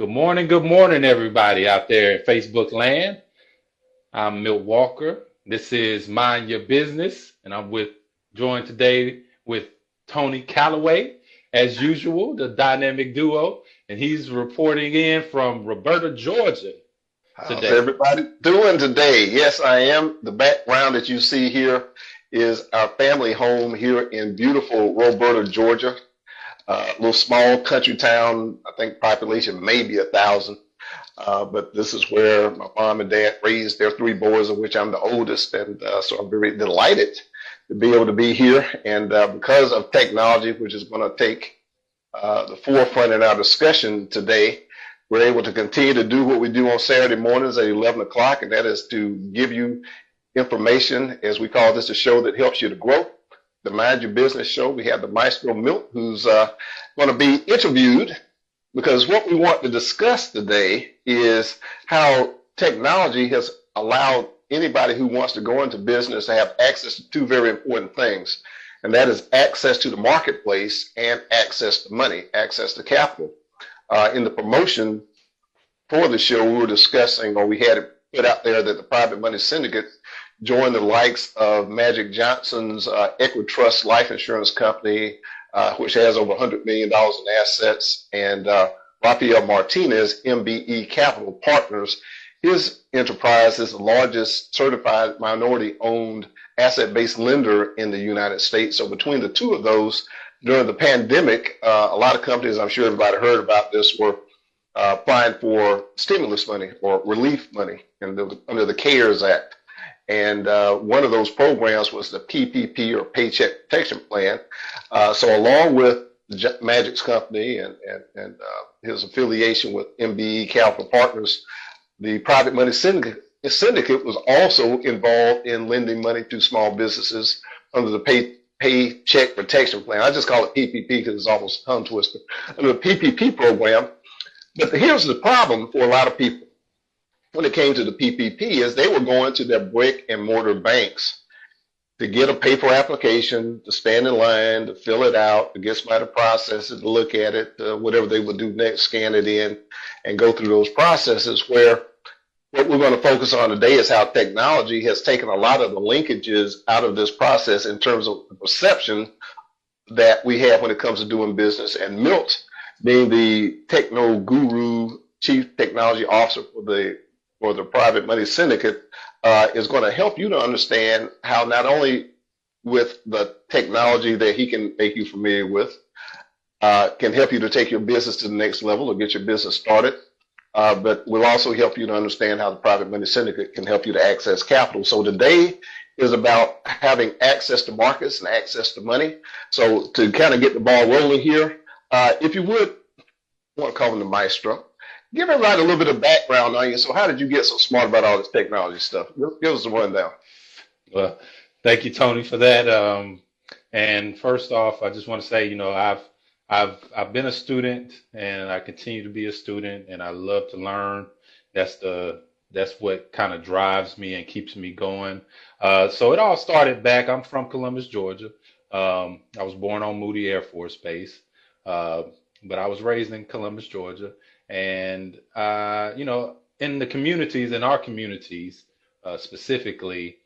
Good morning, everybody out there in Facebook land. I'm Milt Walker. This is Mind Your Business, and joined today with Tony Calloway, as usual, the dynamic duo, and he's reporting in from Roberta, Georgia How's today. everybody doing today? Yes, I am. The background that you see here is our family home here in beautiful Roberta, Georgia. A little small country town. I think population maybe 1,000. But this is where my mom and dad raised their three boys, of which I'm the oldest. And so I'm very delighted to be able to be here. And because of technology, which is going to take the forefront in our discussion today, we're able to continue to do what we do on Saturday mornings at 11 o'clock, and that is to give you information, as we call this, a show that helps you to grow. The Mind Your Business show, we have the Maestro Milt, who's going to be interviewed, because what we want to discuss today is how technology has allowed anybody who wants to go into business to have access to two very important things, and that is access to the marketplace and access to money, access to capital. In the promotion for the show, we were discussing, or we had it put out there, that the Private Money Syndicate joined the likes of Magic Johnson's Equitrust Life Insurance Company, which has over $100 million in assets, and Rafael Martinez, MBE Capital Partners. His enterprise is the largest certified minority-owned asset-based lender in the United States. So between the two of those, during the pandemic, a lot of companies, I'm sure everybody heard about this, were applying for stimulus money or relief money under the CARES Act. And one of those programs was the PPP, or Paycheck Protection Plan. So along with Magic's company and his affiliation with MBE Capital Partners, the Private Money Syndicate was also involved in lending money to small businesses under the Paycheck Protection Plan. I just call it PPP because it's almost a tongue twister. Under the PPP program. But here's the problem for a lot of people when it came to the PPP is they were going to their brick and mortar banks to get a paper application, to stand in line, to fill it out, to get somebody to process it, to look at it, whatever they would do next, scan it in, and go through those processes. Where what we're going to focus on today is how technology has taken a lot of the linkages out of this process in terms of the perception that we have when it comes to doing business. And Milt, being the techno guru, chief technology officer for the Private Money Syndicate, is going to help you to understand how not only with the technology that he can make you familiar with, can help you to take your business to the next level or get your business started, but will also help you to understand how the Private Money Syndicate can help you to access capital. So today is about having access to markets and access to money. So to kind of get the ball rolling here, if you would, I want to call him the maestro. Give everybody a little bit of background on you. So how did you get so smart about all this technology stuff? Give us a rundown. Well, thank you, Tony, for that. And first off, I just want to say, I've been a student, and I continue to be a student, and I love to learn. That's what kind of drives me and keeps me going. So it all started back. I'm from Columbus, Georgia. I was born on Moody Air Force Base, but I was raised in Columbus, Georgia. And, in the communities, in our communities specifically,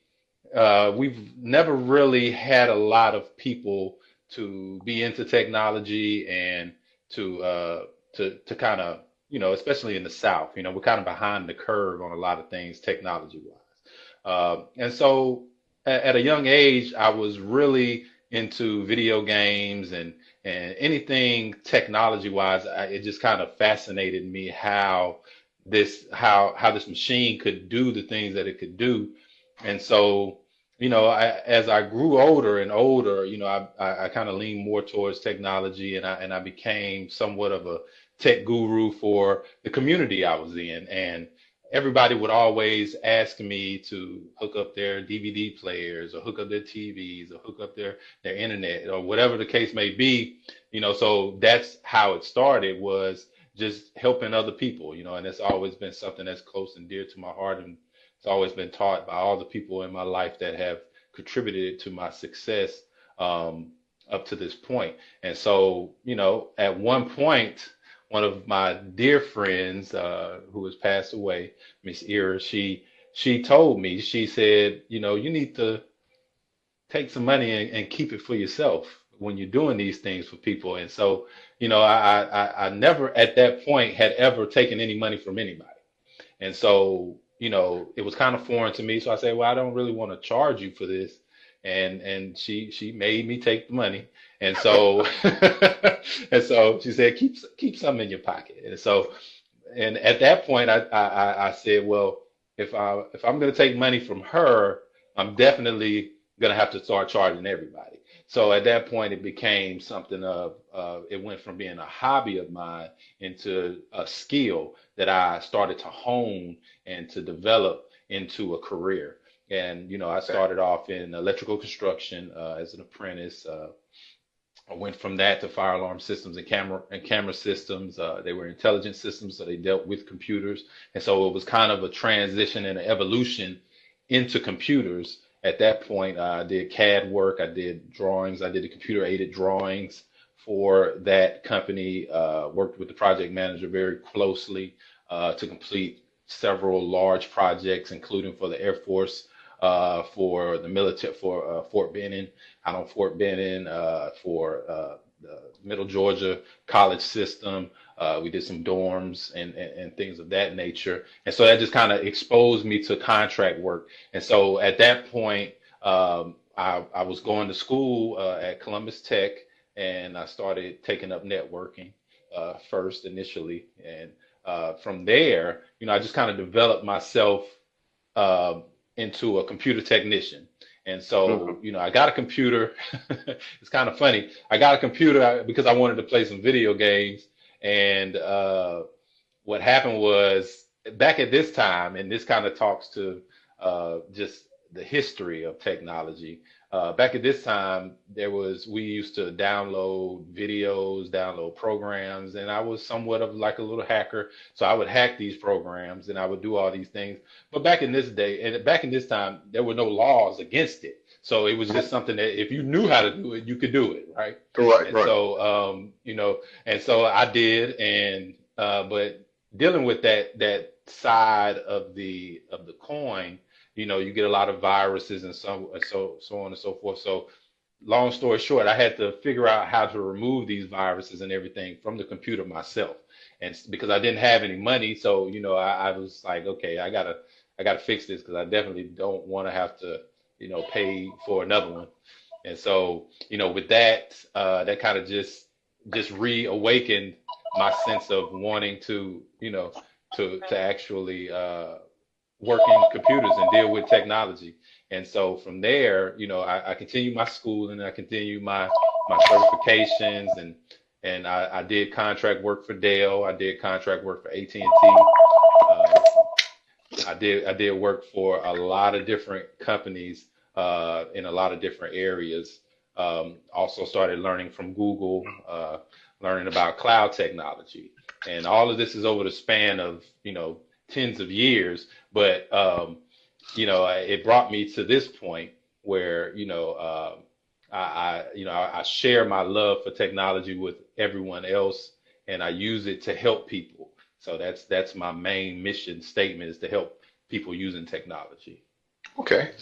we've never really had a lot of people to be into technology and to kind of, especially in the South, we're kind of behind the curve on a lot of things technology wise. And so at a young age, I was really into video games and anything technology wise. It just kind of fascinated me how this machine could do the things that it could do. And so, as I grew older and older, I kind of leaned more towards technology, and I became somewhat of a tech guru for the community I was in. And everybody would always ask me to hook up their DVD players or hook up their TVs or hook up their internet or whatever the case may be. So that's how it started, was just helping other people, and it's always been something that's close and dear to my heart. And it's always been taught by all the people in my life that have contributed to my success up to this point. And so, at one point one of my dear friends who has passed away, Miss Ira, she told me, she said, you need to take some money and keep it for yourself when you're doing these things for people. And so, I never at that point had ever taken any money from anybody. And so, it was kind of foreign to me. So I said, well, I don't really want to charge you for this. And she made me take the money. And so and so she said, keep some in your pocket. And so and at that point I said, well, if I'm gonna take money from her, I'm definitely gonna have to start charging everybody. So at that point it became something of it went from being a hobby of mine into a skill that I started to hone and to develop into a career. And I started off in electrical construction as an apprentice. I went from that to fire alarm systems and camera systems. They were intelligent systems, so they dealt with computers. And so it was kind of a transition and an evolution into computers. At that point, I did CAD work, I did drawings, I did the computer aided drawings for that company. Worked with the project manager very closely to complete several large projects, including for the Air Force, for the military, for Fort Benning, out on Fort Benning, for the Middle Georgia college system. We did some dorms and things of that nature. And so that just kind of exposed me to contract work. And so at that point, I was going to school at Columbus Tech, and I started taking up networking first initially. And from there, I just kind of developed myself uh, into a computer technician. And so, Mhm. I got a computer. It's kind of funny. I got a computer because I wanted to play some video games. And what happened was back at this time, and this kind of talks to just the history of technology. Back at this time, we used to download videos, download programs, and I was somewhat of like a little hacker. So I would hack these programs and I would do all these things. But back in this time, there were no laws against it. So it was just something that if you knew how to do it, you could do it, right? Right, And right. so, and so I did, and but dealing with that side of the coin, you get a lot of viruses and so on and so forth. So, long story short, I had to figure out how to remove these viruses and everything from the computer myself, and because I didn't have any money, so I was like, okay, I gotta fix this because I definitely don't want to have to pay for another one. And so, with that, that kind of just reawakened my sense of wanting to, to actually work in computers and deal with technology. And so from there, I continued my schooling, I continued my certifications, and I did contract work for Dell, I did contract work for AT&T. Uh, I did work for a lot of different companies in a lot of different areas. Also started learning from Google, learning about cloud technology, and all of this is over the span of tens of years. But it brought me to this point where I share my love for technology with everyone else, and I use it to help people. So that's my main mission statement, is to help people using technology. Okay.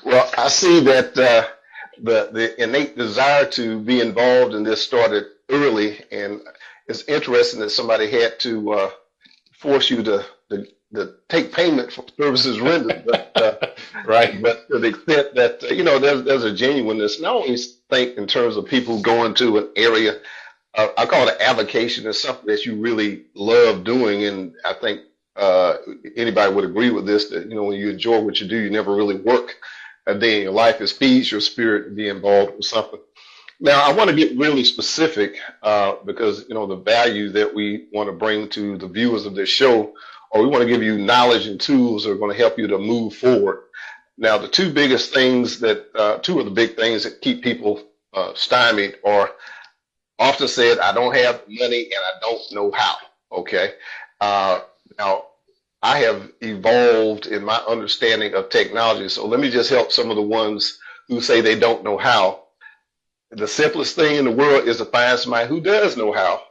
Well, I see that the innate desire to be involved in this started early, and it's interesting that somebody had to force you to take payment for services rendered, Right. but to the extent that there's a genuineness. And I always think in terms of people going to an area. I call it an avocation. It's something that you really love doing, and I think uh, anybody would agree with this. That when you enjoy what you do, you never really work a day in your life. It feeds your spirit to be involved with something. Now, I want to get really specific because the value that we want to bring to the viewers of this show, or we want to give you knowledge and tools that are going to help you to move forward. Now, the two of the big things that keep people stymied are often said, I don't have the money and I don't know how. Okay. Uh, Now, I have evolved in my understanding of technology. So let me just help some of the ones who say they don't know how. the simplest thing in the world is to find somebody who does know how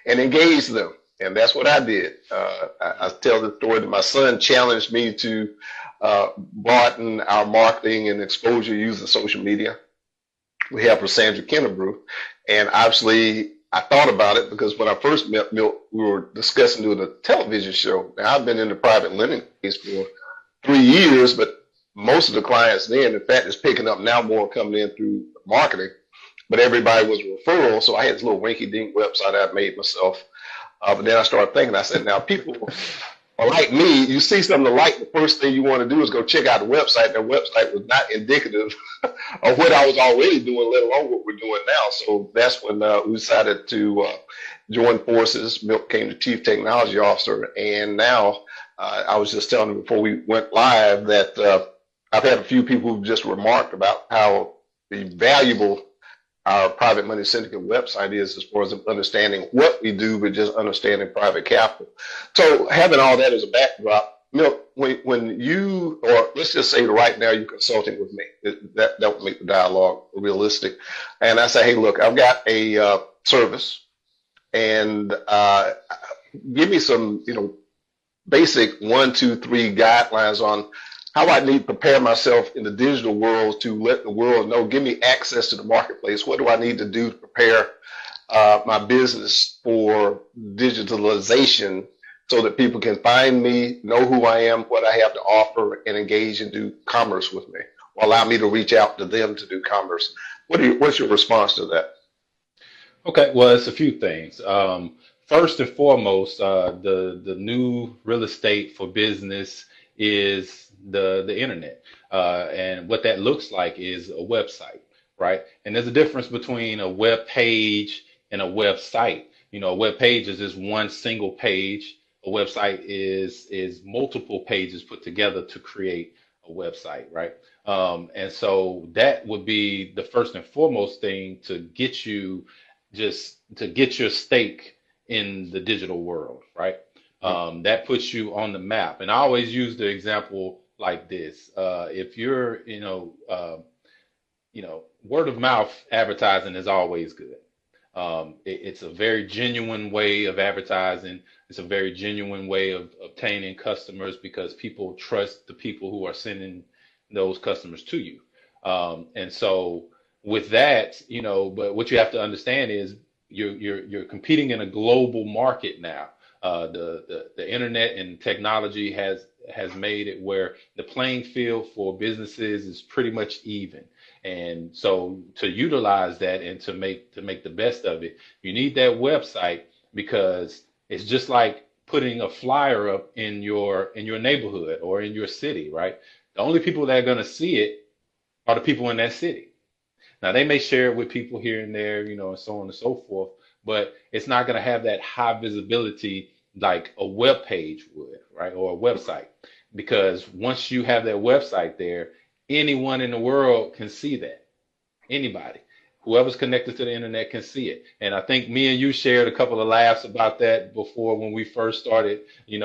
and engage them. And that's what I did. I tell the story that my son challenged me to broaden our marketing and exposure using social media. We have for Sandra Kennebrew. And obviously, I thought about it because when I first met Milt, we were discussing doing a television show. Now, I've been in the private lending space for 3 years, but most of the clients then, in fact, is picking up now, more coming in through marketing. But everybody was referral, so I had this little rinky-dink website I made myself. But then I started thinking, I said, now people are like me. You see something to like, the first thing you want to do is go check out the website. Their website was not indicative of what I was already doing, let alone what we're doing now. So that's when we decided to join forces. Milt became the Chief Technology Officer. And now I was just telling you before we went live that I've had a few people who just remarked about how valuable our Private Money Syndicate website is as far as understanding what we do, but just understanding private capital. So having all that as a backdrop, Milt, when you, or let's just say right now you're consulting with me, that would make the dialogue realistic. And I say, hey, look, I've got a service, and give me some, basic 1, 2, 3 guidelines on how I need to prepare myself in the digital world to let the world know, give me access to the marketplace. What do I need to do to prepare my business for digitalization so that people can find me, know who I am, what I have to offer, and engage and do commerce with me, or allow me to reach out to them to do commerce. What's your response to that? Okay, well, it's a few things. First and foremost, the new real estate for business is the internet, and what that looks like is a website, right? And there's a difference between a web page and a website. A web page is just one single page. A website is multiple pages put together to create a website, right? And so that would be the first and foremost thing to get you to get your stake in the digital world, right? That puts you on the map. And I always use the example like this. If you're, word of mouth advertising is always good. It's a very genuine way of advertising. It's a very genuine way of obtaining customers because people trust the people who are sending those customers to you. And so with that, but what you have to understand is you're competing in a global market now. The internet and technology has made it where the playing field for businesses is pretty much even. And so to utilize that and to make the best of it, you need that website because it's just like putting a flyer up in your neighborhood or in your city, right? The only people that are going to see it are the people in that city. Now they may share it with people here and there, and so on and so forth, but it's not going to have that high visibility like a web page would, right? Or a website. Because once you have that website there, anyone in the world can see that. Anybody. Whoever's connected to the internet can see it. And I think me and you shared a couple of laughs about that before when we first started, with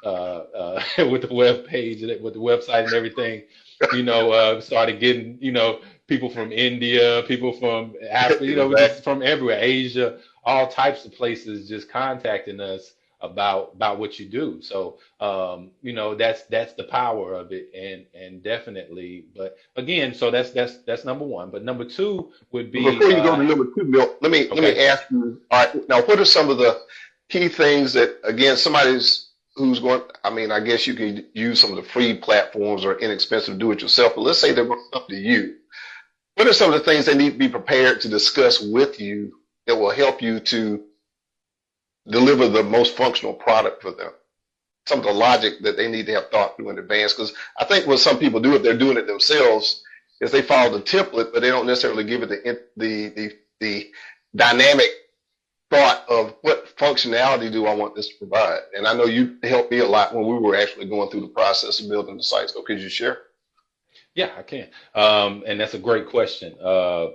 the web page, with the website and everything, started getting, people from India, people from Africa, just from everywhere, Asia, all types of places just contacting us about what you do. So, that's the power of it. And definitely, but again, so that's number one. But number two would be, before you go to number two, Milt, let me ask you, all right, now what are some of the key things that, again, who's going, I guess you can use some of the free platforms or inexpensive do it yourself, but let's say they're going to come to you. What are some of the things they need to be prepared to discuss with you that will help you to deliver the most functional product for them? Some of the logic that they need to have thought through in advance. Because I think what some people do if they're doing it themselves is they follow the template, but they don't necessarily give it the dynamic thought of what functionality do I want this to provide. And I know you helped me a lot when we were actually going through the process of building the site. So could you share? Yeah, I can. And that's a great question.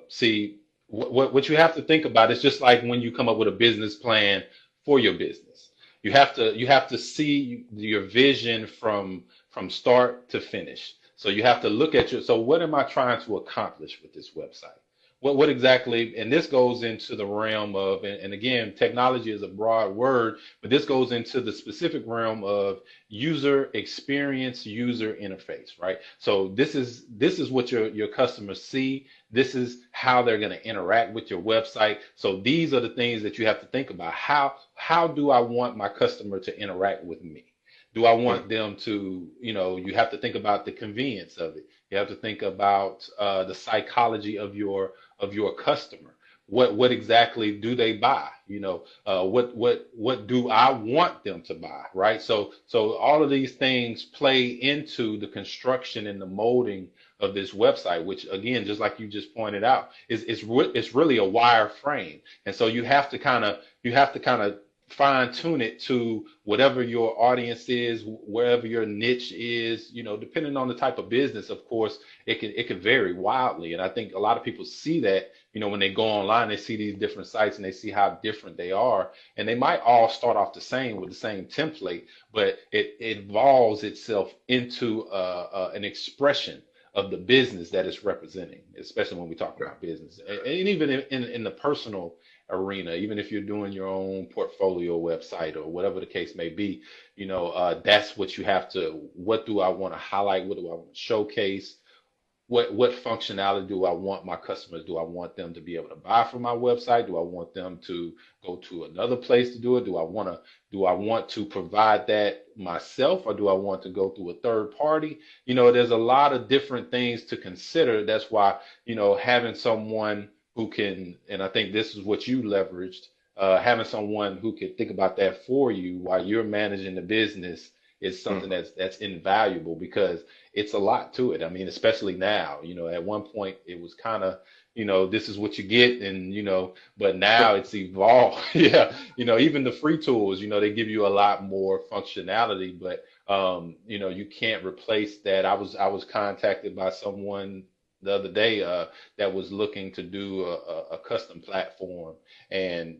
See, what you have to think about is just like when you come up with a business plan for your business. You have to see your vision from start to finish. So you have to look at so what am I trying to accomplish with this website? what exactly, and this goes into the realm of, and again, technology is a broad word, but this goes into the specific realm of user experience, user interface, right? So this is what your customers see. This is how they're going to interact with your website. So these are the things that you have to think about. How do I want my customer to interact with me? Do I want them to, you have to think about the convenience of it. You have to think about the psychology of your customer. What exactly do they buy? What do I want them to buy? Right. So all of these things play into the construction and the molding of this website, which again, just like you just pointed out, it's really a wire frame, and so you have to kind of fine tune it to whatever your audience is, wherever your niche is, depending on the type of business, of course, it can vary wildly. And I think a lot of people see that, when they go online, they see these different sites and they see how different they are. And they might all start off the same with the same template, but it evolves itself into an expression of the business that it's representing, especially when we talk about business. And even in the personal arena, even if you're doing your own portfolio website or whatever the case may be, that's what you have to, what do I want to highlight? What do I want to showcase? What functionality do I want my customers? Do I want them to be able to buy from my website? Do I want them to go to another place to do it? Do I want to provide that myself, or do I want to go through a third party? There's a lot of different things to consider. That's why, having someone who can, and I think this is what you leveraged, having someone who can think about that for you while you're managing the business is something that's invaluable, because it's a lot to it. I mean, especially now, at one point it was kind of, this is what you get, and but now it's evolved. Yeah, even the free tools, they give you a lot more functionality, but you can't replace that. I was contacted by someone the other day that was looking to do a custom platform, and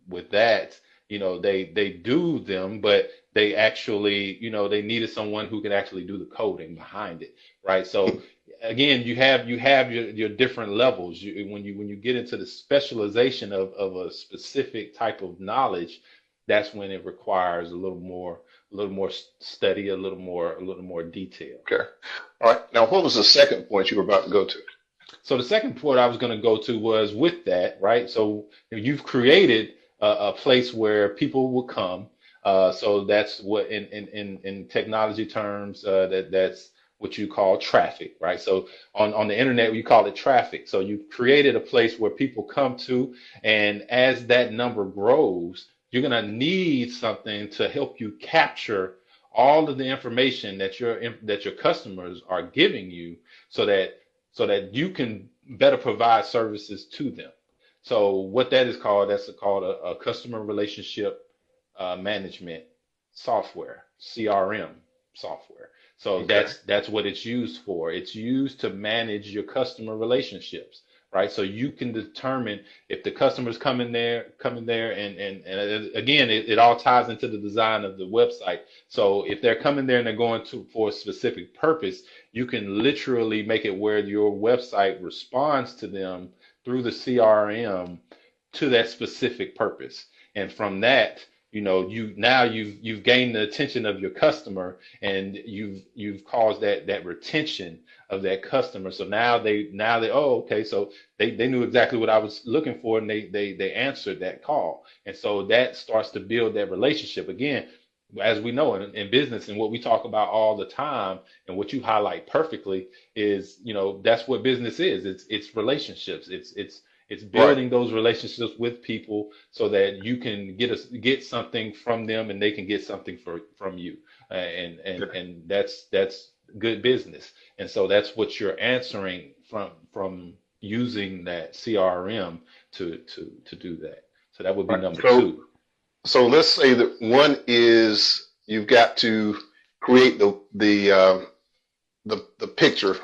with that, they do them, but they actually, they needed someone who could actually do the coding behind it, right? So again, you have your different levels. When you get into the specialization of a specific type of knowledge, that's when it requires a little more study, a little more detail. Okay. All right. Now, what was the second point you were about to go to? So the second point I was going to go to was with that, right? So you've created a place where people will come. So that's what in technology terms, that's what you call traffic, right? So on the internet, we call it traffic. So you've created a place where people come to, and as that number grows, you're going to need something to help you capture all of the information that your customers are giving you, so that you can better provide services to them. So what that is called, that's called a customer relationship management software, CRM software. So that's what it's used for. It's used to manage your customer relationships, right? So you can determine if the customer's coming there, and again, it all ties into the design of the website. So if they're coming there and they're going for a specific purpose, you can literally make it where your website responds to them through the CRM to that specific purpose. And from that, you've gained the attention of your customer, and you've caused that retention of that customer. So now they oh, okay, so they knew exactly what I was looking for, and they answered that call. And so that starts to build that relationship. Again, as we know in business, and what we talk about all the time, and what you highlight perfectly is, that's what business is. It's relationships. It's building those relationships with people so that you can get something from them, and they can get something from you. And that's good business. And so that's what you're answering from using that CRM to do that. So that would be number two. So let's say that one is you've got to create the picture.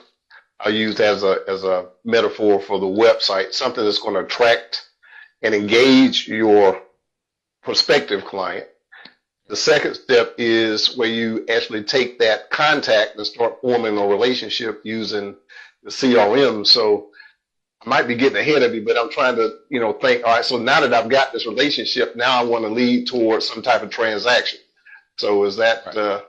I use as a metaphor for the website, something that's going to attract and engage your prospective client. The second step is where you actually take that contact and start forming a relationship using the CRM. So I might be getting ahead of you, but I'm trying to, think, all right, so now that I've got this relationship, now I want to lead towards some type of transaction. So is that, Right.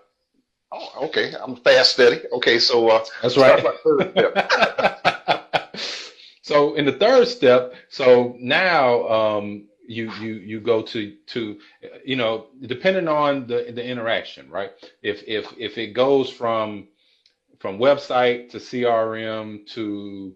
oh, okay, I'm fast, steady. Okay, so That's let's talk right. about third step. So in the third step, so now you go to depending on the interaction, right? If it goes from website to CRM to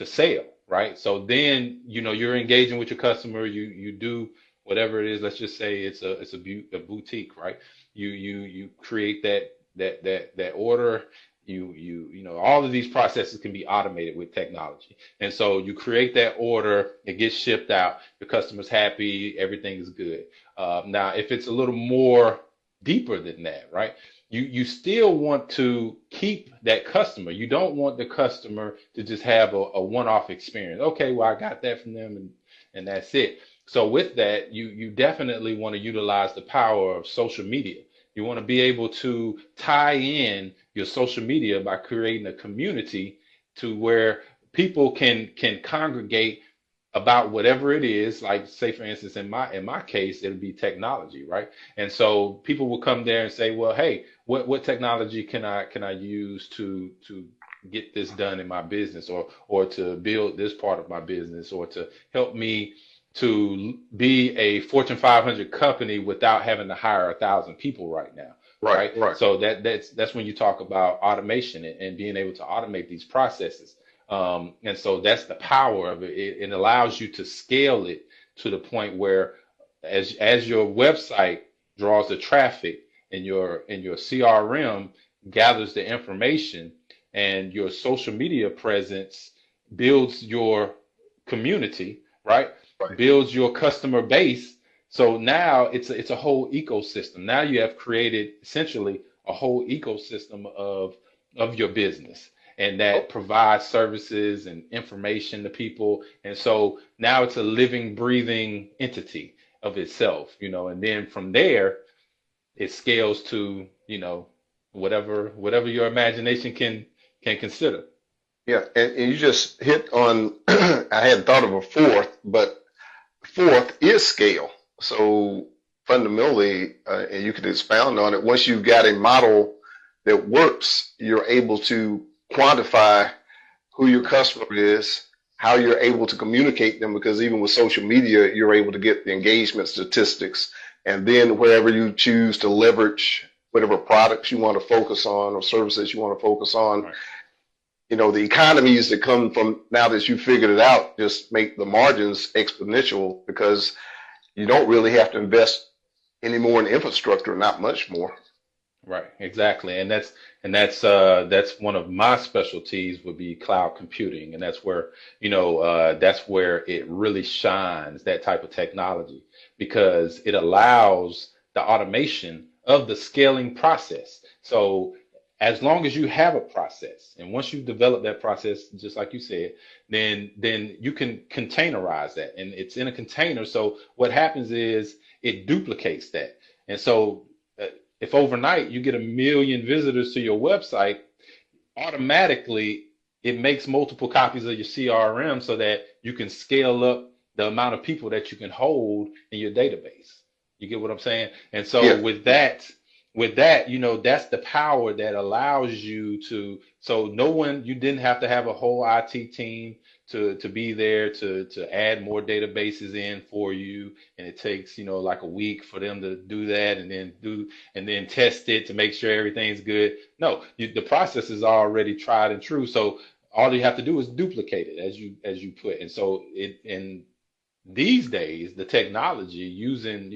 sale, right? So then you're engaging with your customer. You do whatever it is. Let's just say it's a boutique, right? You create that order. All of these processes can be automated with technology, and so you create that order. It gets shipped out. The customer's happy. Everything is good. Now, if it's a little more deeper than that, right? You still want to keep that customer. You don't want the customer to just have a one-off experience. Okay, well, I got that from them and that's it. So with that, you definitely want to utilize the power of social media. You want to be able to tie in your social media by creating a community to where people can congregate about whatever it is. Like, say for instance, in my case, it'll be technology, right? And so people will come there and say, well, hey, what technology can I use to get this done in my business, or to build this part of my business, or to help me to be a Fortune 500 company without having to hire 1,000 people right now, Right, right? right. So that's when you talk about automation and being able to automate these processes. And so that's the power of it. It allows you to scale it to the point where, as your website draws the traffic, and your CRM gathers the information, and your social media presence builds your community, right? Right. Builds your customer base. So now it's a whole ecosystem. Now you have created essentially a whole ecosystem of your business, and Oh, that provides services and information to people. And so now it's a living, breathing entity of itself, and then from there it scales to, whatever your imagination can consider. yeah, and you just hit on, I hadn't thought of a fourth, but fourth is scale. So fundamentally, and you can expound on it, once you've got a model that works, you're able to quantify who your customer is, how you're able to communicate them, because even with social media, you're able to get the engagement statistics. And then wherever you choose to leverage whatever products you want to focus on or services you want to focus on, Right. the economies that come from now that you figured it out just make the margins exponential, because you don't really have to invest any more in infrastructure, not much more. Right, exactly. And that's one of my specialties, would be cloud computing. And that's where it really shines, that type of technology, because it allows the automation of the scaling process. So as long as you have a process, and once you've developed that process, just like you said, then you can containerize that, and it's in a container. So what happens is it duplicates that. And so if overnight you get 1 million visitors to your website, automatically it makes multiple copies of your CRM so that you can scale up the amount of people that you can hold in your database. You get what I'm saying? And so Yeah, with that, that's the power that allows you to, so no one, you didn't have to have a whole IT team to be there to add more databases in for you. And it takes, like a week for them to do that, and then test it to make sure everything's good. No, the process is already tried and true. So all you have to do is duplicate it, as you put. And so in these days, the technology using,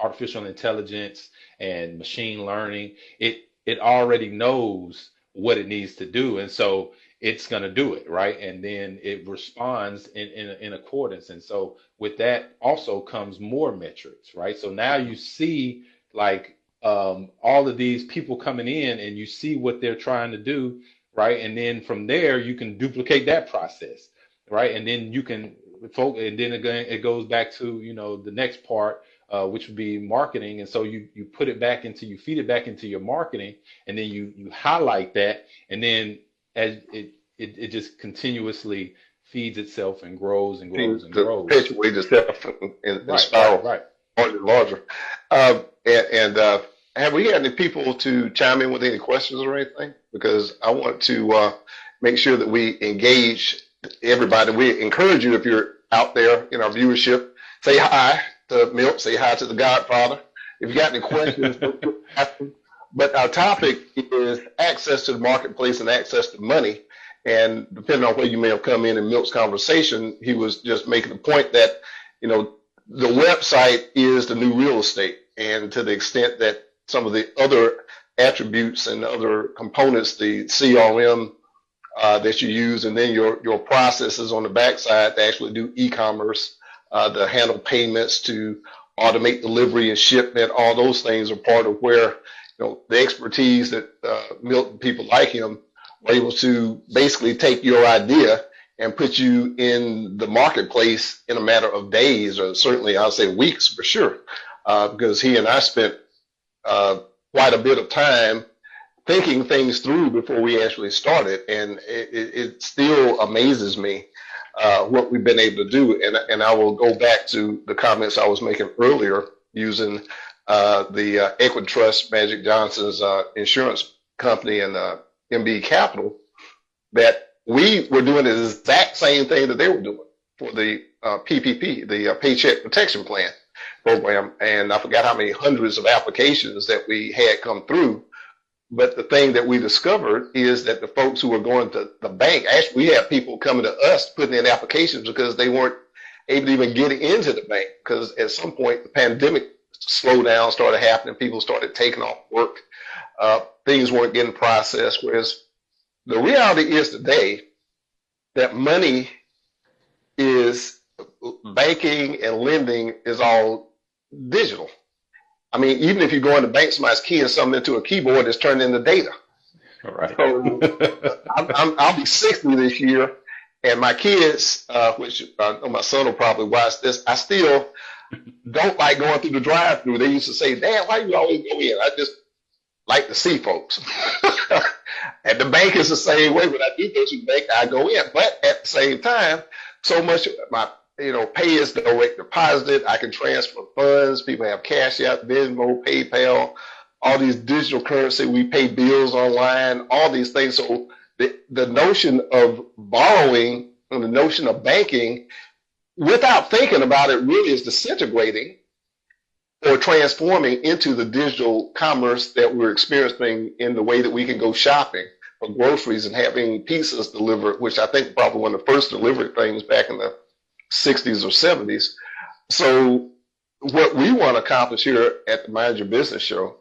artificial intelligence and machine learning, it already knows what it needs to do. And so it's going to do it, right? And then it responds in accordance. And so with that also comes more metrics, right? So now you see, like, all of these people coming in, and you see what they're trying to do, right? And then from there, you can duplicate that process, right? And then you can and then again, it goes back to, the next part, which would be marketing. And so you feed it back into your marketing, and then you highlight that, and then as it just continuously feeds itself and grows and grows Seems and to grows. perpetuate itself and Right, right, spiral right. larger and larger. And have we had any people to chime in with any questions or anything? Because I want to make sure that we engage everybody. We encourage you, if you're out there in our viewership, say hi to Milt, say hi to the Godfather. If you got any questions, ask them. But our topic is access to the marketplace and access to money. And depending on where you may have come in Milt's conversation, he was just making the point that, the website is the new real estate. And to the extent that some of the other attributes and other components, the CRM that you use, and then your processes on the backside to actually do e-commerce, to handle payments, to automate delivery and shipment, all those things are part of where the expertise that Milt and people like him are able to basically take your idea and put you in the marketplace in a matter of days, or certainly I'll say weeks for sure, because he and I spent quite a bit of time thinking things through before we actually started, and it still amazes me what we've been able to do. And I will go back to the comments I was making earlier using the Equitrust Magic Johnson's insurance company and MB Capital, that we were doing the exact same thing that they were doing for the PPP, the Paycheck Protection Plan program. And I forgot how many hundreds of applications that we had come through. But the thing that we discovered is that the folks who were going to the bank, actually, we had people coming to us putting in applications because they weren't able to even get into the bank, because at some point the pandemic slowdown started happening. People started taking off work. Things weren't getting processed. Whereas the reality is today that money is, banking and lending is all digital. I mean, even if you go in the bank, somebody's keying something into a keyboard, it's turned into data. All right. So I'll be 60 this year, and my kids, which I know my son will probably watch this, I still don't like going through the drive-through. They used to say, "Dad, why you always go in?" I just like to see folks. And the bank is the same way. When I do go to the bank, I go in. But at the same time, so much of my pay is direct deposit. I can transfer funds. People have Cash App, Venmo, PayPal, all these digital currency. We pay bills online, all these things. So the notion of borrowing and the notion of banking, without thinking about it, really is disintegrating or transforming into the digital commerce that we're experiencing, in the way that we can go shopping for groceries and having pizzas delivered, which I think probably one of the first delivery things back in the 60s or 70s. So what we want to accomplish here at the Mind Your Business Show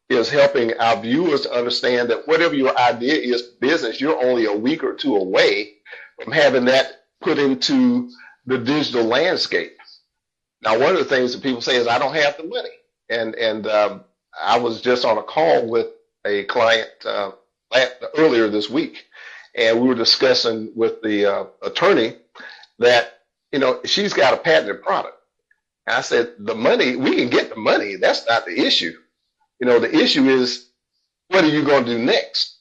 is helping our viewers to understand that whatever your idea is business, you're only a week or two away from having that put into the digital landscape. Now, one of the things that people say is, "I don't have the money." And I was just on a call with a client earlier this week, and we were discussing with the attorney that, she's got a patented product. And I said, the money, we can get the money. That's not the issue. The issue is, what are you going to do next?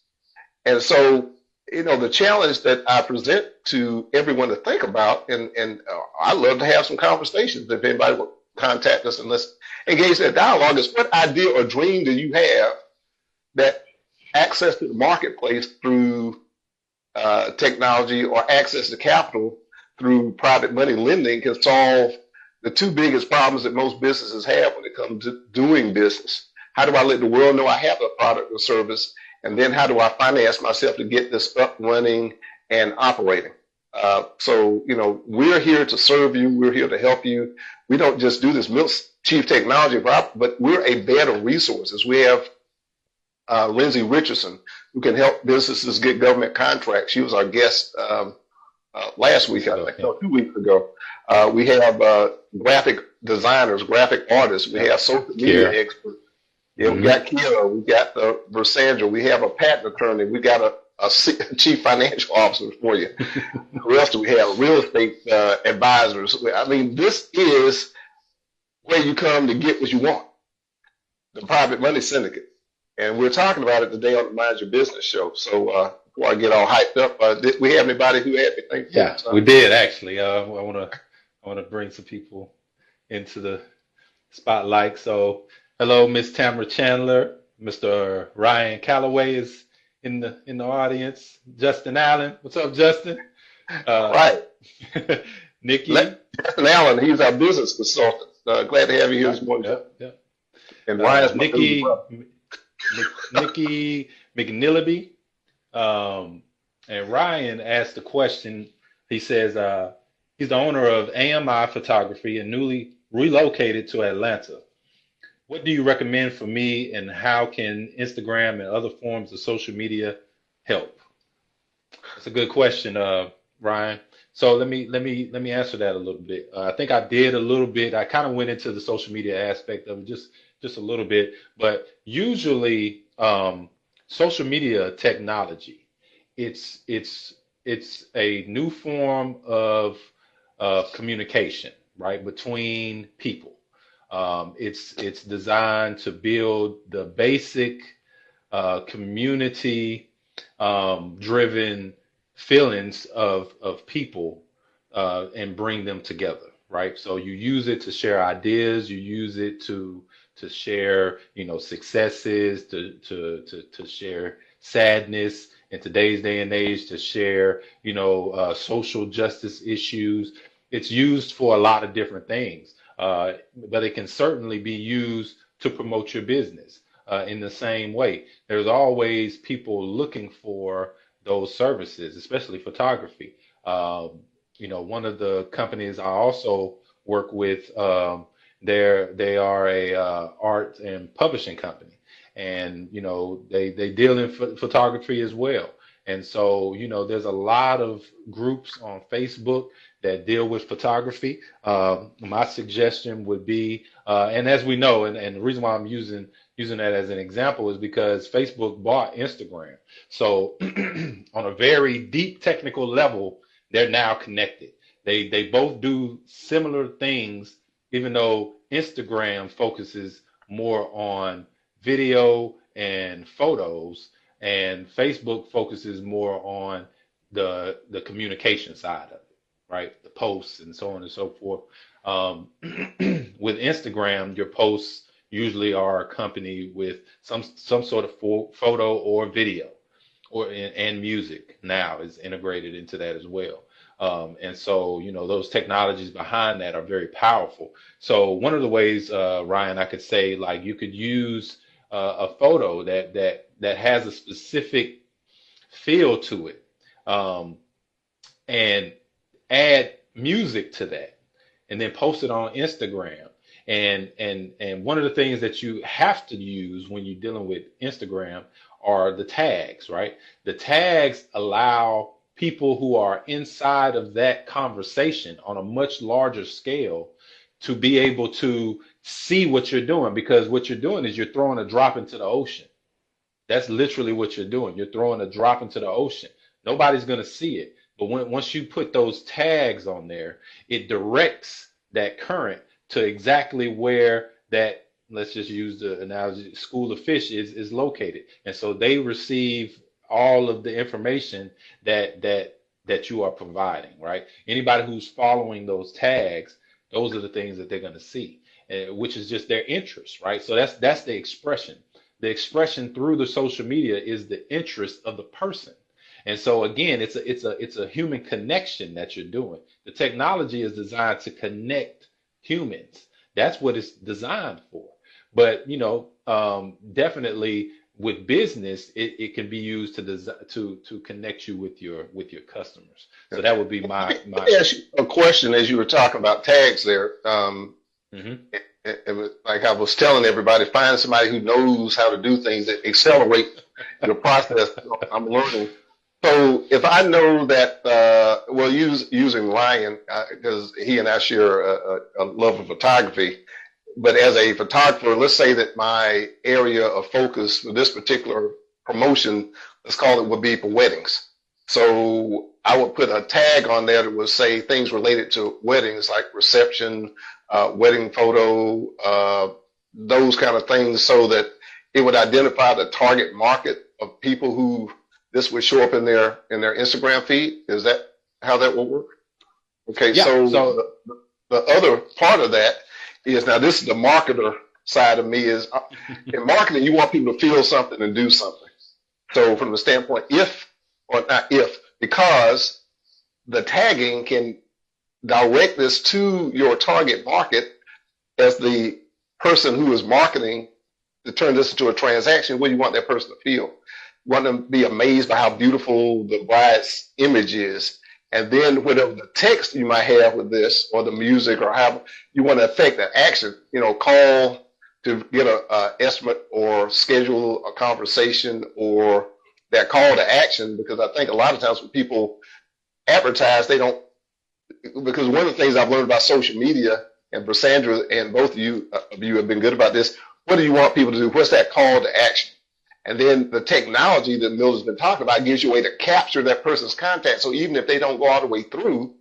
And so, the challenge that I present to everyone to think about, and I love to have some conversations. If anybody will contact us and let's engage in that dialogue, is what idea or dream do you have that access to the marketplace through technology, or access to capital through private money lending, can solve the two biggest problems that most businesses have when it comes to doing business? How do I let the world know I have a product or service? And then how do I finance myself to get this up, running, and operating? So, we're here to serve you. We're here to help you. We don't just do this Milt's Chief Technology Officer, but we're a bed of resources. We have Lindsay Richardson, who can help businesses get government contracts. She was our guest last week, I think, 2 weeks ago. We have graphic designers, graphic artists. We have social media experts. Yeah, we got Kira, we got Versandra, we have a patent attorney, we got a chief financial officer for you. Who else do we have? Real estate advisors. I mean, this is where you come to get what you want. The Private Money Syndicate. And we're talking about it today on the Mind Your Business Show. So before I get all hyped up, did we have anybody who had anything for Yeah, us? we did actually. I wanna bring some people into the spotlight. So, hello, Miss Tamara Chandler. Mr. Ryan Calloway is in the audience. Justin Allen, what's up, Justin? All Uh, right. Nikki. Justin Allen, he's our business consultant. Glad to have you here this Right. morning. Yep. Yep. And Ryan's my baby Nikki. brother. Nikki McNillaby. And Ryan asked a question. He says he's the owner of AMI Photography and newly relocated to Atlanta. What do you recommend for me, and how can Instagram and other forms of social media help? That's a good question, Ryan. So let me answer that a little bit. I think I did a little bit. I kind of went into the social media aspect of it just a little bit, but usually social media technology, it's a new form of communication, right, between people. It's designed to build the basic community driven feelings of people and bring them together, right? So you use it to share ideas, you use it to share, successes, to share sadness in today's day and age, to share, social justice issues. It's used for a lot of different things, but it can certainly be used to promote your business in the same way. There's always people looking for those services, especially photography. One of the companies I also work with, they are a art and publishing company, and they deal in photography as well. And so there's a lot of groups on Facebook that deal with photography. My suggestion would be, and as we know, and the reason why I'm using that as an example is because Facebook bought Instagram. So on a very deep technical level, they're now connected. They both do similar things, even though Instagram focuses more on video and photos, and Facebook focuses more on the communication side of it, right? The posts and so on and so forth. With Instagram, your posts usually are accompanied with some sort of photo or video, and music now is integrated into that as well. And so, those technologies behind that are very powerful. So one of the ways, Ryan, I could say, like, you could use a photo that has a specific feel to it, and add music to that, and then post it on Instagram. And one of the things that you have to use when you're dealing with Instagram are the tags, right? The tags allow people who are inside of that conversation on a much larger scale to be able to see what you're doing, because what you're doing is you're throwing a drop into the ocean. That's literally what you're doing. You're throwing a drop into the ocean. Nobody's going to see it. But once you put those tags on there, it directs that current to exactly where that, let's just use the analogy, school of fish is located. And so they receive all of the information that you are providing, right? Anybody who's following those tags, those are the things that they're going to see, which is just their interest, right? So that's the expression. The expression through the social media is the interest of the person. And so again, it's a human connection that you're doing. The technology is designed to connect humans. That's what it's designed for. But definitely with business, it can be used to connect you with your customers. So that would be my. Let me ask you a question as you were talking about tags there. Mhm. It was like I was telling everybody, find somebody who knows how to do things that accelerate the process. I'm learning. So if I know that, using Ryan, because he and I share a love of photography, but as a photographer, let's say that my area of focus for this particular promotion, let's call it, would be for weddings. So I would put a tag on there that would say things related to weddings, like reception, wedding photo, those kind of things, so that it would identify the target market of people who this would show up in their Instagram feed. Is that how that will work? Okay, Yeah. so So the other part of that is, now this is the marketer side of me, is in marketing, you want people to feel something and do something. So from the standpoint, because the tagging can direct this to your target market as the person who is marketing to turn this into a transaction. What do you want that person to feel? You want them to be amazed by how beautiful the bride's image is. And then whatever the text you might have with this, or the music, or how you want to affect the action, call to get a estimate or schedule a conversation, or that call to action. Because I think a lot of times when people advertise, they don't, because one of the things I've learned about social media, and Brasandra and both of you have been good about this. What do you want people to do? What's that call to action? And then the technology that Milt has been talking about gives you a way to capture that person's contact. So even if they don't go all the way through,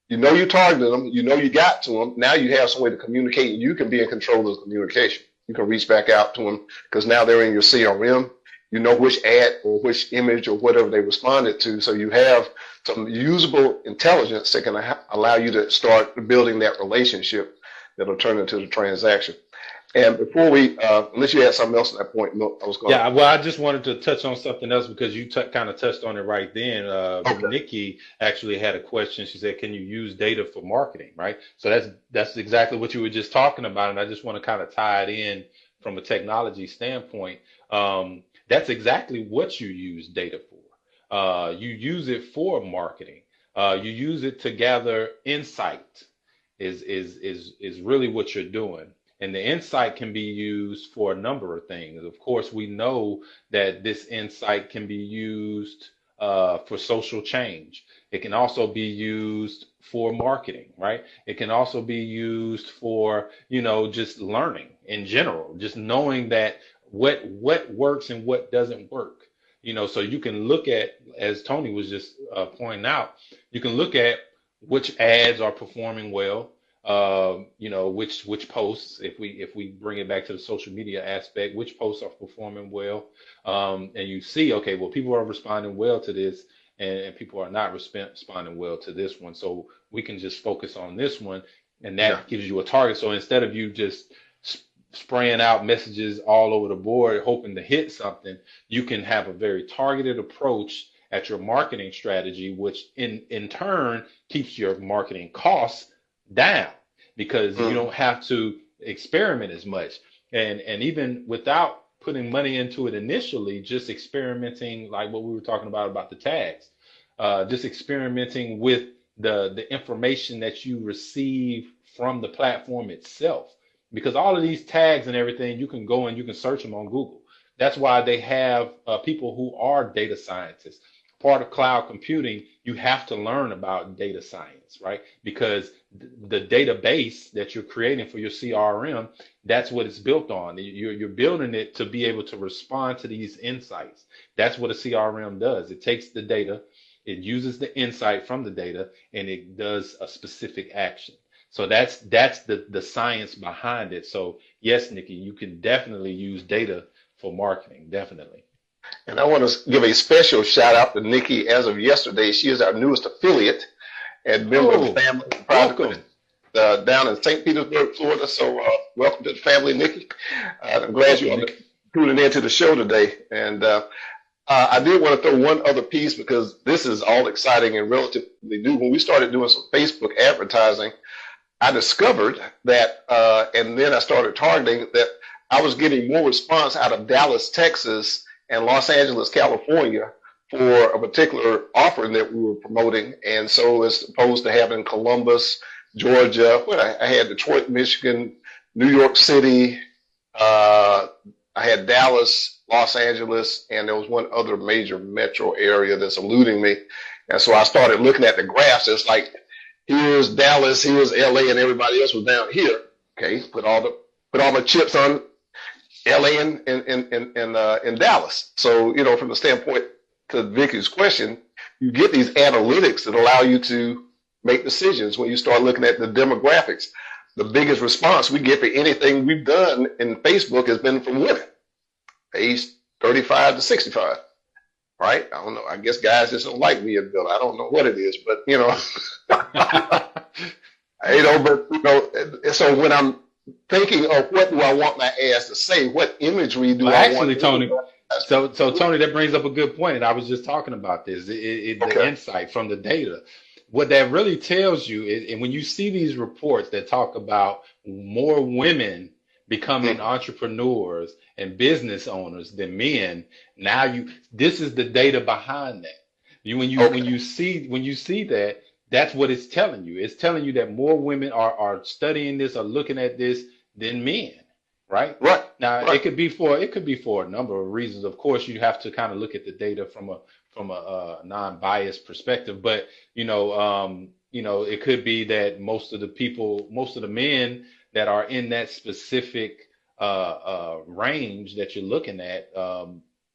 you targeted them, you got to them. Now you have some way to communicate, and you can be in control of the communication. You can reach back out to them because now they're in your CRM. You know which ad or which image or whatever they responded to. So you have some usable intelligence that can allow you to start building that relationship that'll turn into the transaction. And before unless you had something else at that point, Milt, I was going. Yeah, well, I just wanted to touch on something else because you kind of touched on it right then. Okay. Nikki actually had a question. She said, "Can you use data for marketing?" Right. So that's exactly what you were just talking about, and I just want to kind of tie it in from a technology standpoint. That's exactly what you use data for. You use it for marketing. You use it to gather insight. Is really what you're doing. And the insight can be used for a number of things. Of course, we know that this insight can be used for social change. It can also be used for marketing, right? It can also be used for, just learning in general, just knowing that what works and what doesn't work. So you can look at, as Tony was just pointing out, you can look at which ads are performing well. Which posts, if we bring it back to the social media aspect, which posts are performing well, and you see, okay, well, people are responding well to this, and people are not responding well to this one. So we can just focus on this one, and that gives you a target. So instead of you just spraying out messages all over the board, hoping to hit something, you can have a very targeted approach at your marketing strategy, which in turn keeps your marketing costs down because you don't have to experiment as much. And even without putting money into it initially, just experimenting like what we were talking about the tags, just experimenting with the information that you receive from the platform itself. Because all of these tags and everything, you can go and you can search them on Google. That's why they have people who are data scientists. Part of cloud computing, you have to learn about data science, right? Because the database that you're creating for your CRM, that's what it's built on. You're building it to be able to respond to these insights. That's what a CRM does. It takes the data, it uses the insight from the data, and it does a specific action. So that's the science behind it. So yes, Nikki, you can definitely use data for marketing, definitely. And I want to give a special shout out to Nikki. As of yesterday, she is our newest affiliate and member of the family. Welcome. Down in St. Petersburg, Florida. So welcome to the family, Nikki. I'm glad you're tuning into the show today. And I did want to throw one other piece because this is all exciting and relatively new. When we started doing some Facebook advertising, I discovered that, and then I started targeting that I was getting more response out of Dallas, Texas, and Los Angeles, California for a particular offering that we were promoting. And so as opposed to having Columbus, Georgia, I had Detroit, Michigan, New York City, I had Dallas, Los Angeles, and there was one other major metro area that's eluding me. And so I started looking at the graphs. It's like, here's Dallas, here's LA, and everybody else was down here. Okay, put all my chips on LA and Dallas. So, from the standpoint to Vicky's question, you get these analytics that allow you to make decisions when you start looking at the demographics. The biggest response we get for anything we've done in Facebook has been from women, aged 35 to 65. right? I don't know. I guess guys just don't like being built. I don't know what it is, but but so when I'm thinking of what do I want my ads to say, what imagery do Well, I want actually, Tony, to so Tony, that brings up a good point, and I was just talking about this. The Okay. insight from the data, what that really tells you is, and when you see these reports that talk about more women becoming Mhm. entrepreneurs and business owners than men, now this is the data behind that. Okay. When you see that, that's what it's telling you. It's telling you that more women are studying this or looking at this than men, right? Right. Now, Right. it could be for a number of reasons. Of course, you have to kind of look at the data from a non-biased perspective, but it could be that most of the men that are in that specific range that you're looking at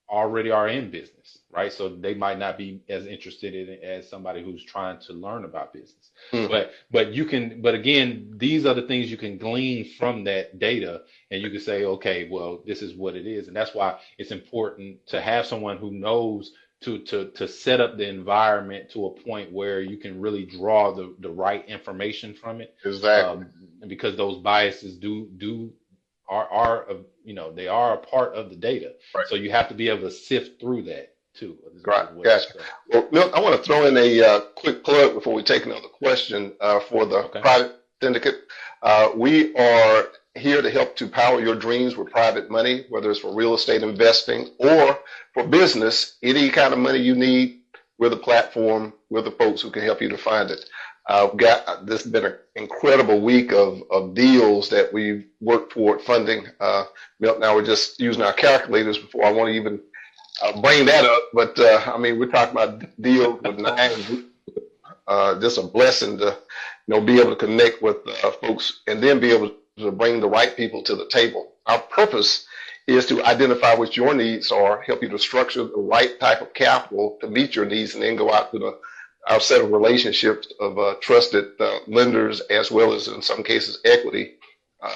already are in business, right? So they might not be as interested in it as somebody who's trying to learn about business. Mhm. But again, these are the things you can glean from that data, and you can say, okay, well, this is what it is, and that's why it's important to have someone who knows to set up the environment to a point where you can really draw the right information from it, Exactly. because those biases they are a part of the data. Right. So you have to be able to sift through that too Right. as well. Gotcha. So, Well, Milt, I want to throw in a quick plug before we take another question for the okay. private syndicate. We are here to help to power your dreams with private money, whether it's for real estate investing or for business, any kind of money you need. We're the platform. We're the folks who can help you to find it. This has been an incredible week of deals that we've worked toward funding. Milt and I were just using our calculators before I want to even bring that up, but I mean, we're talking about deals with nine. Just a blessing to, be able to connect with folks and then be able to bring the right people to the table. Our purpose is to identify what your needs are, help you to structure the right type of capital to meet your needs, and then go out to our set of relationships of trusted lenders, as well as in some cases equity uh,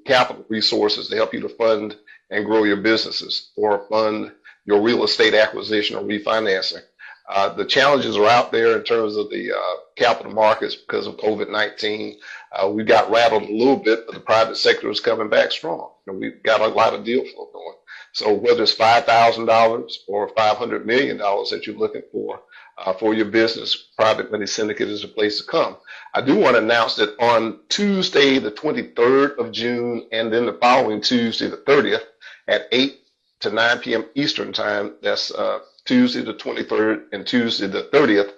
capital resources to help you to fund and grow your businesses or fund your real estate acquisition or refinancing. The challenges are out there in terms of the capital markets because of COVID-19. We got rattled a little bit, but the private sector is coming back strong. We've got a lot of deal flow going. So whether it's $5,000 or $500 million that you're looking for your business, Private Money Syndicate is a place to come. I do want to announce that on Tuesday, the 23rd of June, and then the following Tuesday, the 30th, at 8 to 9 p.m. Eastern time, that's Tuesday the 23rd and Tuesday the 30th,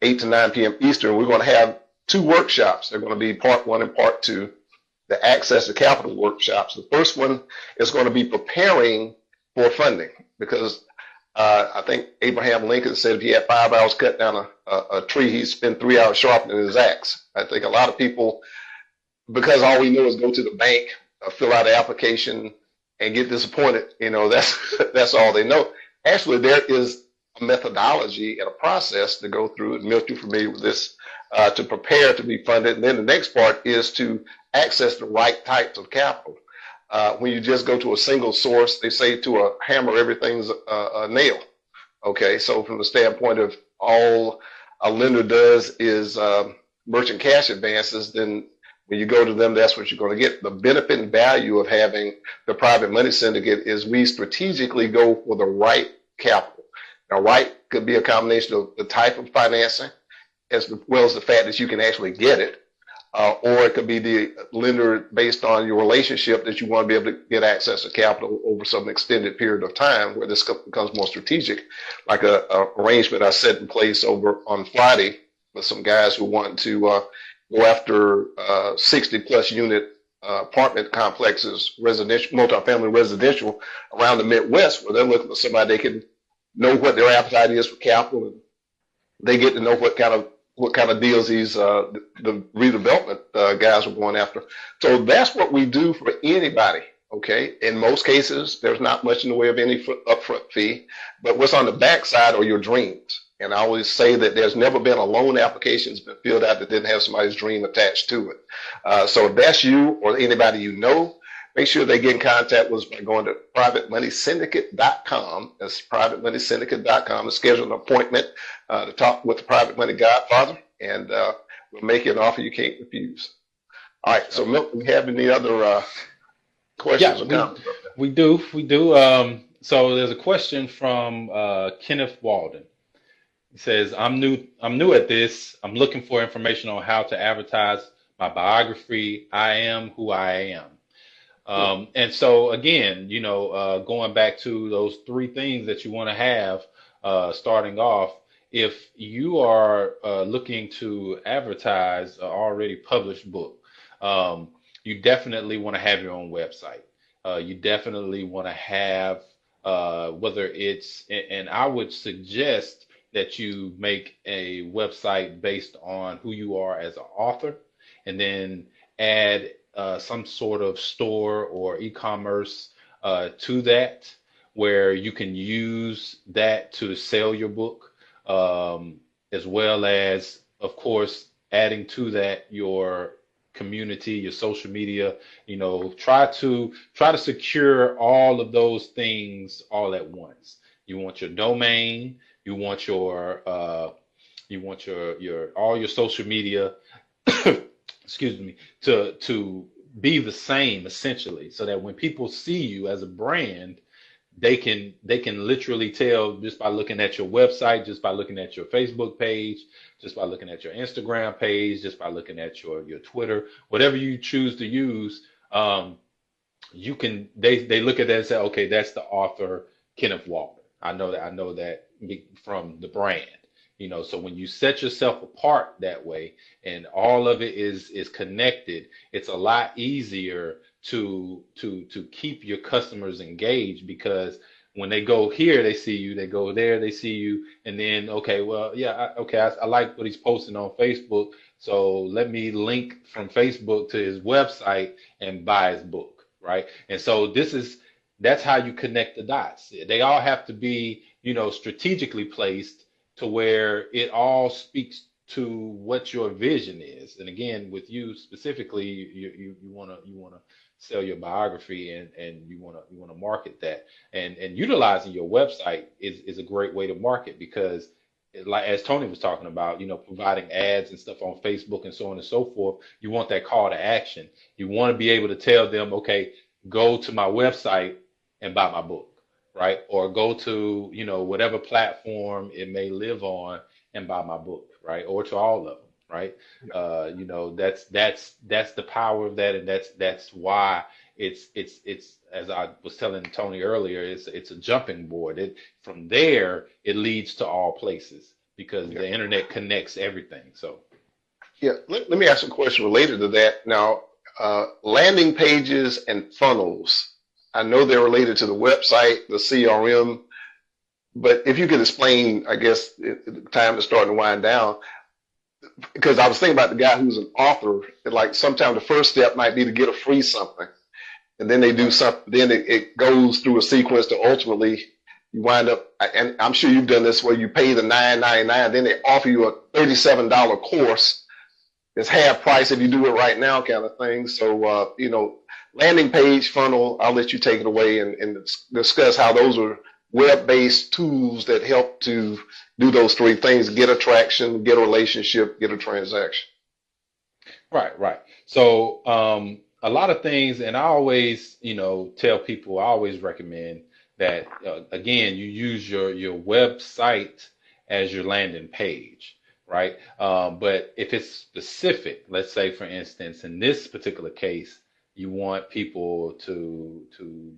8 to 9 p.m. Eastern, we're going to have two workshops. They're going to be part one and part two, the Access to Capital workshops. The first one is going to be preparing for funding, because I think Abraham Lincoln said if he had 5 hours cut down a tree, he'd spend 3 hours sharpening his axe. I think a lot of people, because all we know is go to the bank, fill out an application, and get disappointed. That's all they know. Actually, there is a methodology and a process to go through, and Milt, you're familiar with this, to prepare to be funded. And then the next part is to access the right types of capital. When you just go to a single source, they say to a hammer, everything's a nail. Okay, so from the standpoint of all a lender does is merchant cash advances, then when you go to them, that's what you're going to get. The benefit and value of having the private money syndicate is we strategically go for the right capital. Now, right could be a combination of the type of financing as well as the fact that you can actually get it. Or it could be the lender based on your relationship that you want to be able to get access to capital over some extended period of time where this becomes more strategic, like a arrangement I set in place over on Friday with some guys who want to go after 60 plus unit apartment complexes, residential, multifamily residential around the Midwest, where they're looking for somebody they can know what their appetite is for capital, and they get to know what kind of deals these the redevelopment guys are going after. So that's what we do for anybody. Okay, in most cases, there's not much in the way of any upfront fee, but what's on the backside are your dreams. And I always say that there's never been a loan application that's been filled out that didn't have somebody's dream attached to it. So if that's you or anybody you know, make sure they get in contact with us by going to privatemoneysyndicate.com. That's privatemoneysyndicate.com and schedule an appointment to talk with the Private Money Godfather, and we'll make you an offer you can't refuse. All right. So, Milt, do we have any other questions or comments? We do. So there's a question from Kenneth Walden. He says, I'm new at this. I'm looking for information on how to advertise my biography. I am who I am. And so again, going back to those three things that you want to have starting off, if you are looking to advertise an already published book, you definitely want to have your own website. You definitely want to have whether it's, and I would suggest that you make a website based on who you are as an author, and then add some sort of store or e-commerce to that, where you can use that to sell your book, as well as, of course, adding to that your community, your social media. Try to secure all of those things all at once. You want your domain, you want your all your social media excuse me, to be the same essentially, so that when people see you as a brand, they can literally tell just by looking at your website, just by looking at your Facebook page, just by looking at your Instagram page, just by looking at your Twitter, whatever you choose to use. They look at that and say, okay, that's the author Kenneth Walker. I know that from the brand. So when you set yourself apart that way, and all of it is connected, it's a lot easier to keep your customers engaged, because when they go here, they see you, they go there, they see you, and then, okay, well, yeah, I like what he's posting on Facebook, so let me link from Facebook to his website and buy his book, right? And so that's how you connect the dots. They all have to be, strategically placed to where it all speaks to what your vision is. And again, with you specifically, you want to sell your biography, and you want to market that, and utilizing your website is a great way to market, because like as Tony was talking about, providing ads and stuff on Facebook and so on and so forth, you want that call to action. You want to be able to tell them, okay, go to my website and buy my book, right? Or go to, whatever platform it may live on and buy my book, right? Or to all of them, right? That's the power of that, and that's why it's as I was telling Tony earlier, it's a jumping board. From there it leads to all places, because the internet connects everything. So let me ask a question related to that. Now, landing pages and funnels, I know they're related to the website, the CRM, but if you could explain, I guess the time is starting to wind down, because I was thinking about the guy who's an author, like sometimes the first step might be to get a free something, and then they do something, then it goes through a sequence to ultimately you wind up, and I'm sure you've done this, where you pay the $9.99, then they offer you a $37 course. It's half price if you do it right now, kind of thing. So, landing page, funnel, I'll let you take it away and discuss how those are web-based tools that help to do those three things: get attraction, get a relationship, get a transaction. Right. So a lot of things, and I always, tell people, I always recommend that, again, you use your website as your landing page, right? But if it's specific, let's say, for instance, in this particular case, you want people to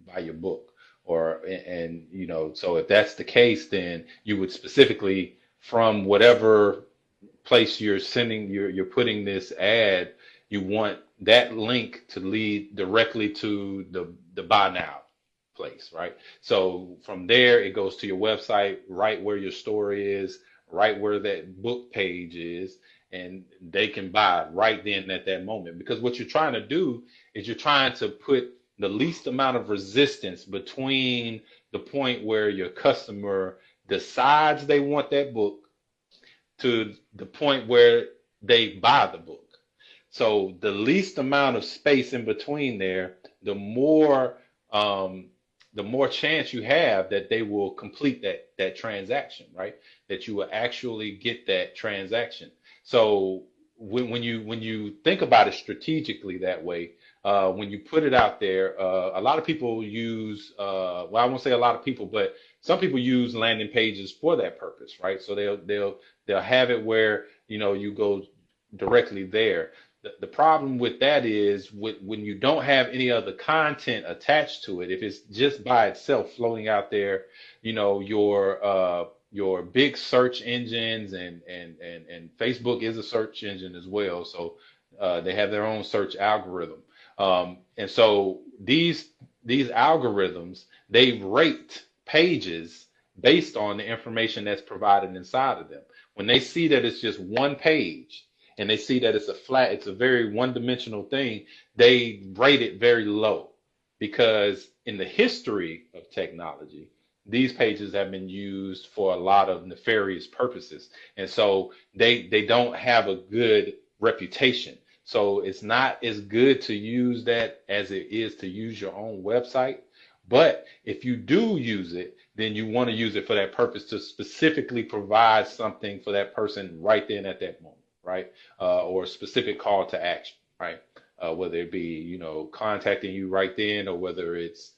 buy your book, so if that's the case, then you would specifically, from whatever place you're putting this ad, you want that link to lead directly to the buy now place, right? So from there, it goes to your website, right where your store is, right where that book page is, and they can buy right then at that moment. Because what you're trying to do is you're trying to put the least amount of resistance between the point where your customer decides they want that book to the point where they buy the book. So the least amount of space in between there, the more um, the more chance you have that they will complete that transaction, right? That you will actually get that transaction. So when you think about it strategically that way, when you put it out there, a lot of people use well, I won't say a lot of people, but some people use landing pages for that purpose, right? So they'll have it where you go directly there. The problem with that is when you don't have any other content attached to it, if it's just by itself floating out there, your big search engines and Facebook is a search engine as well. So they have their own search algorithm. And so these algorithms, they rate pages based on the information that's provided inside of them. When they see that it's just one page, and they see that it's a very one-dimensional thing, they rate it very low, because in the history of technology, these pages have been used for a lot of nefarious purposes. And so they don't have a good reputation. So it's not as good to use that as it is to use your own website. But if you do use it, then you want to use it for that purpose, to specifically provide something for that person right then at that moment, right? Or a specific call to action, right? Whether it be, contacting you right then, or whether it's,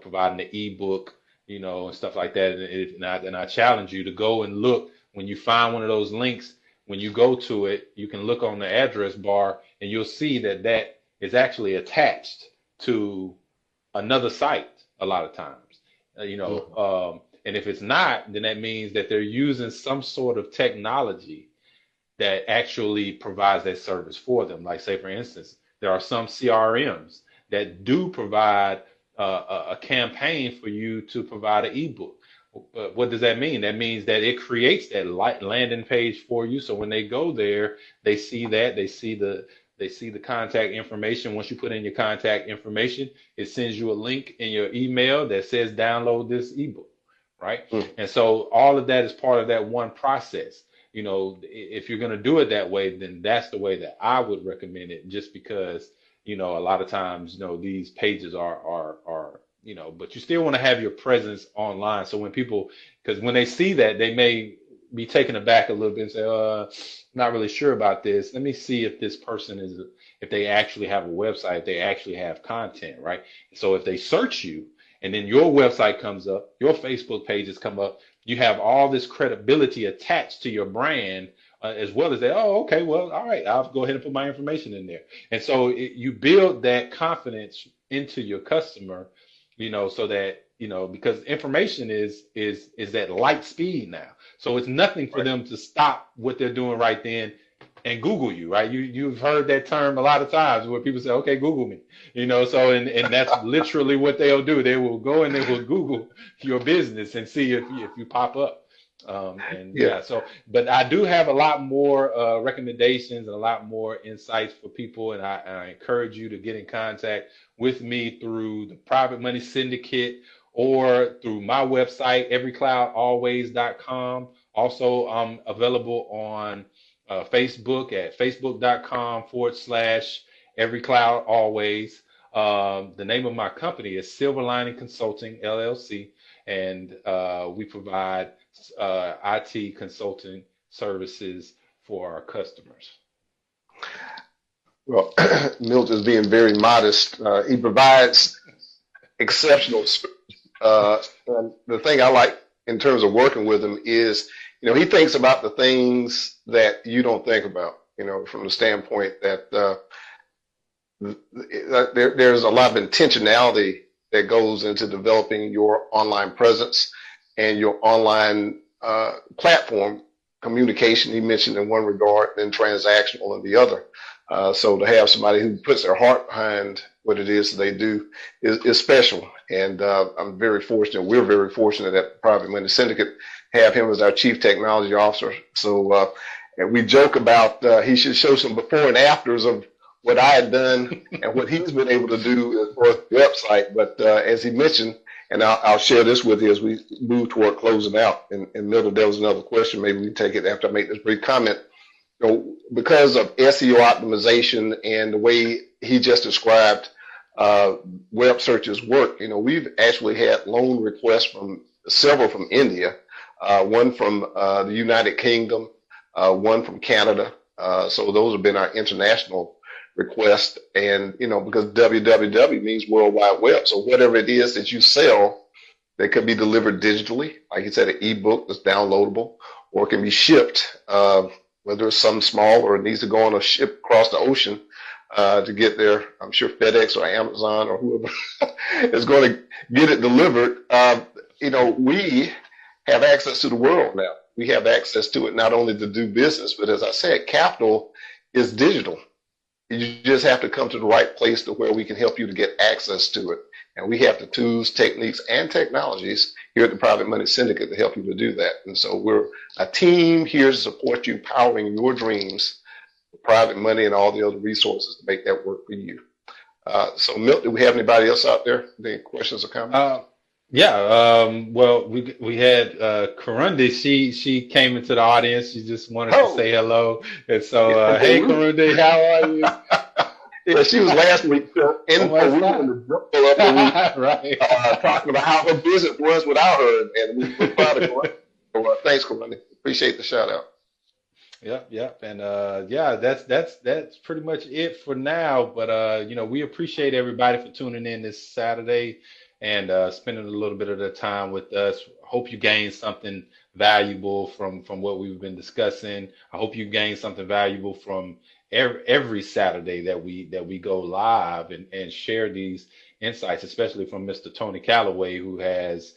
providing the ebook, and stuff like that. And I challenge you to go and look when you find one of those links. When you go to it, you can look on the address bar and you'll see that is actually attached to another site a lot of times. And if it's not, then that means that they're using some sort of technology that actually provides that service for them. Like, say, for instance, there are some CRMs that do provide a campaign for you to provide an ebook. But what does that mean? That means that it creates that landing page for you. So when they go there, they see that, they see the contact information. Once you put in your contact information, it sends you a link in your email that says download this ebook, right? And so all of that is part of that one process. If you're going to do it that way, then that's the way that I would recommend it, just because, a lot of times, these pages are but you still want to have your presence online. So because when they see that, they may be taken aback a little bit and say, not really sure about this. Let me see if this person if they actually have a website, they actually have content, right? So if they search you and then your website comes up, your Facebook pages come up, you have all this credibility attached to your brand, as well as that, oh, okay, well, all right, I'll go ahead and put my information in there. And so you build that confidence into your customer, so that, because information is at light speed now. So it's nothing for them to stop what they're doing right then and Google you, right? You've heard that term a lot of times where people say, okay, Google me, so, and that's literally what they'll do. They will go and they will Google your business and see if you pop up. But I do have a lot more recommendations and a lot more insights for people, and I encourage you to get in contact with me through the Private Money Syndicate or through my website, everycloudalways.com. Also, I'm available on Facebook at facebook.com/everycloudalways. The name of my company is Silver Lining Consulting, LLC, and we provide IT consulting services for our customers. Well, Milt is being very modest. He provides exceptional. And the thing I like in terms of working with him is, he thinks about the things that you don't think about, from the standpoint that there's a lot of intentionality that goes into developing your online presence and your online platform communication. He mentioned in one regard, and transactional in the other. So to have somebody who puts their heart behind what it is they do is special. And I'm very fortunate. We're very fortunate at Private Money Syndicate have him as our chief technology officer. So and we joke about he should show some before and afters of what I had done and what he's been able to do as far as the website. But as he mentioned, and I'll share this with you as we move toward closing out. And Milton, there was another question. Maybe we can take it after I make this brief comment. because of SEO optimization and the way he just described web searches work, we've actually had loan requests from several from India, one from the United Kingdom, one from Canada. So those have been our international requests. And, because www means World Wide Web. So whatever it is that you sell, that could be delivered digitally, like you said, an ebook that's downloadable, or it can be shipped, whether it's something small or it needs to go on a ship across the ocean to get there. I'm sure FedEx or Amazon or whoever is going to get it delivered. We have access to the world now. We have access to it not only to do business, but as I said, capital is digital. You just have to come to the right place to where we can help you to get access to it. And we have the tools, techniques, and technologies here at the Private Money Syndicate to help you to do that. And so we're a team here to support you, powering your dreams, private money, and all the other resources to make that work for you. So, Milt, do we have anybody else out there? Any questions or comments? Well, we had Karundi. She came into the audience. She just wanted to say hello. And so, hey, Karundi, how are you? Yeah, she was last week in the right. Talking about how her business was without her, and we're proud of her. So, thanks, Karundi. Appreciate the shout out. Yep. And that's pretty much it for now. But we appreciate everybody for tuning in this Saturday and spending a little bit of their time with us. Hope you gained something valuable from what we've been discussing. I hope you gained something valuable from every Saturday that we go live and share these insights, especially from Mr. Tony Calloway, who has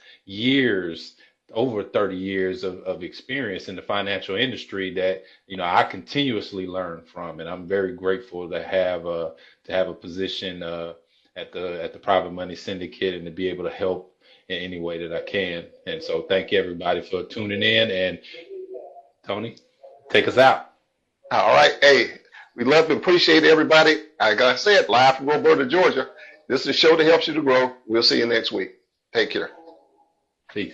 over 30 years of experience in the financial industry that I continuously learn from, and I'm very grateful to have a position at the Private Money Syndicate and to be able to help in any way that I can. And so thank you everybody for tuning in, and Tony, take us out. All right. Hey, we love and appreciate everybody. Like I said, live from Roberta, Georgia. This is a show that helps you to grow. We'll see you next week. Take care. Peace.